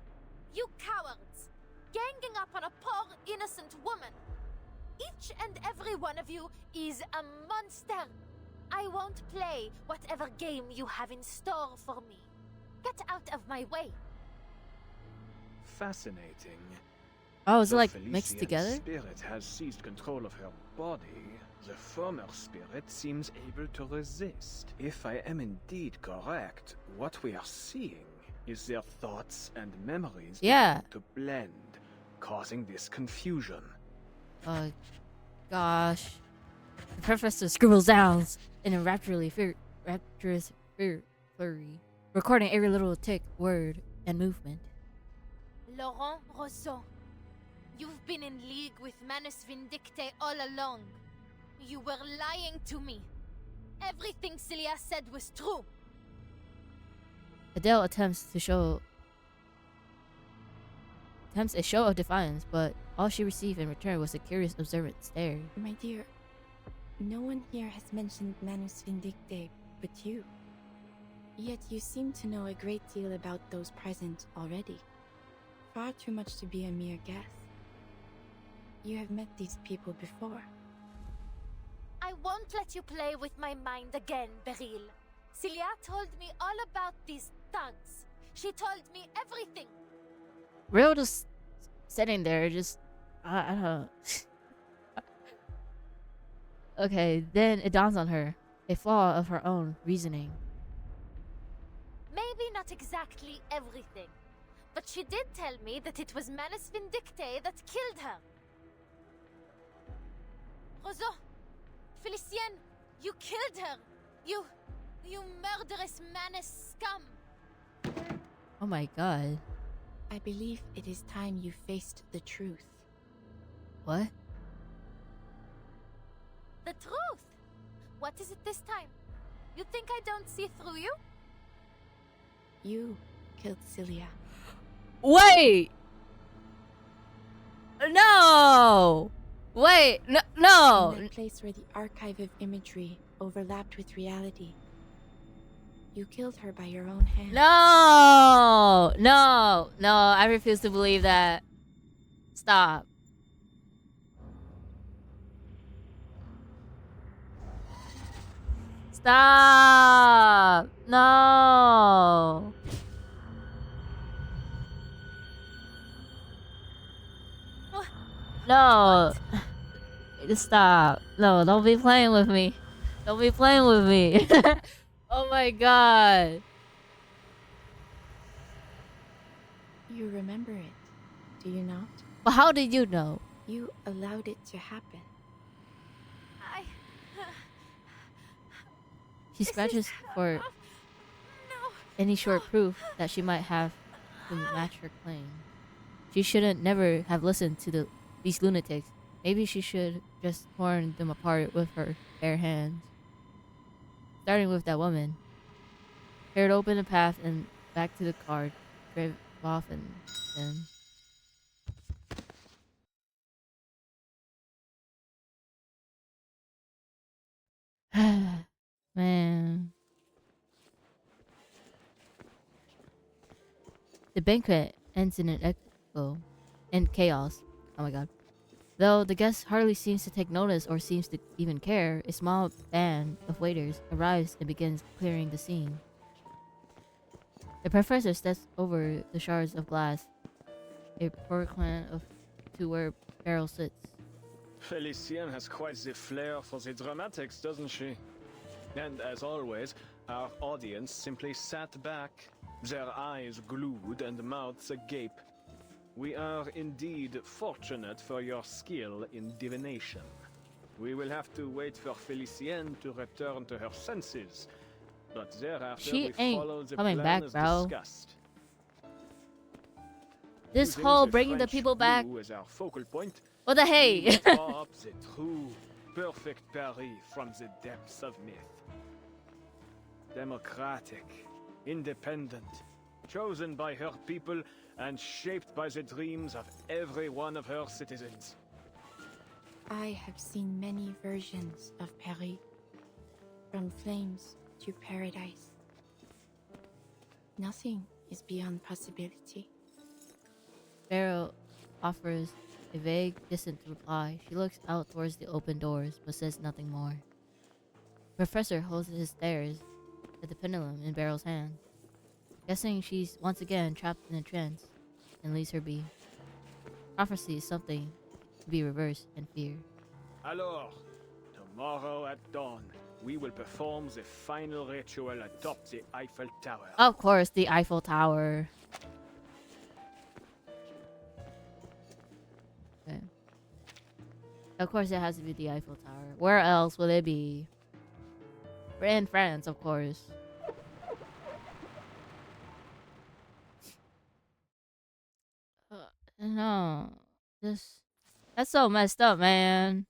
You cowards, ganging up on a poor innocent woman. Each and every one of you is a monster. I won't play whatever game you have in store for me. Get out of my way. Fascinating. Oh, is it The like Felician mixed together? spirit has seized control of her body. The former spirit seems able to resist. If I am indeed correct, what we are seeing is their thoughts and memories Yeah. beginning to blend, causing this confusion. Gosh. The professor scribbles down in a rapturous flurry, recording every little tick, word, and movement. Laurent Rousseau, you've been in league with Manus Vindicte all along. You were lying to me. Everything Celia said was true. Adele attempts a show of defiance, but all she received in return was a curious, observant stare. My dear, no one here has mentioned Manus Vindicte but you. Yet you seem to know a great deal about those present already. Far too much to be a mere guess. You have met these people before. I won't let you play with my mind again, Beryl. Celia told me all about these thugs. She told me everything. Real just sitting there, just I don't know. Okay, then it dawns on her, a flaw of her own reasoning. Maybe not exactly everything, but she did tell me that it was Manus Vindicte that killed her. Roseau, Felicienne, you killed her. You murderous Manus scum. Oh my god. I believe it is time you faced the truth. What? The truth? What is it this time? You think I don't see through you? You killed Celia. Wait! Wait, no. In that place where the archive of imagery overlapped with reality. You killed her by your own hand. No, no, no. I refuse to believe that. Stop. Stop. No. No. Stop. No, don't be playing with me. Don't be playing with me. Oh my god. You remember it, do you not? But how did you know? You allowed it to happen. She scratches for any short proof that she might have to match her claim. She shouldn't never have listened to these lunatics. Maybe she should just torn them apart with her bare hands. Starting with that woman. Herod opened a path and back to the car, drove off and then... Man. The banquet ends in an echo and chaos. Oh my god. Though the guest hardly seems to take notice or seems to even care, a small band of waiters arrives and begins clearing the scene. The professor steps over the shards of glass, a porcelain to where Beryl sits. Felicienne has quite the flair for the dramatics, doesn't she? And as always, our audience simply sat back, their eyes glued and mouths agape. We are indeed fortunate for your skill in divination. We will have to wait for Felicienne to return to her senses, but thereafter She we ain't follow the coming plan back, as bro. discussed. This Using whole the bringing the French people back. blue as our focal point, What the we hey? will draw up the true, perfect Paris from the depths of myth. Democratic, independent, chosen by her people and shaped by the dreams of every one of her citizens. I have seen many versions of Paris, from flames to paradise. Nothing is beyond possibility. Beryl offers a vague, distant reply. She looks out towards the open doors, but says nothing more. The professor holds his stares at the pendulum in Beryl's hand, guessing she's once again trapped in a trance, and leaves her be. Prophecy is something to be reversed and feared. Alors, tomorrow at dawn, we will perform the final ritual atop the Eiffel Tower. Of course, the Eiffel Tower. Okay. Of course, it has to be the Eiffel Tower. Where else will it be? We're in France, of course. No, that's so messed up, man.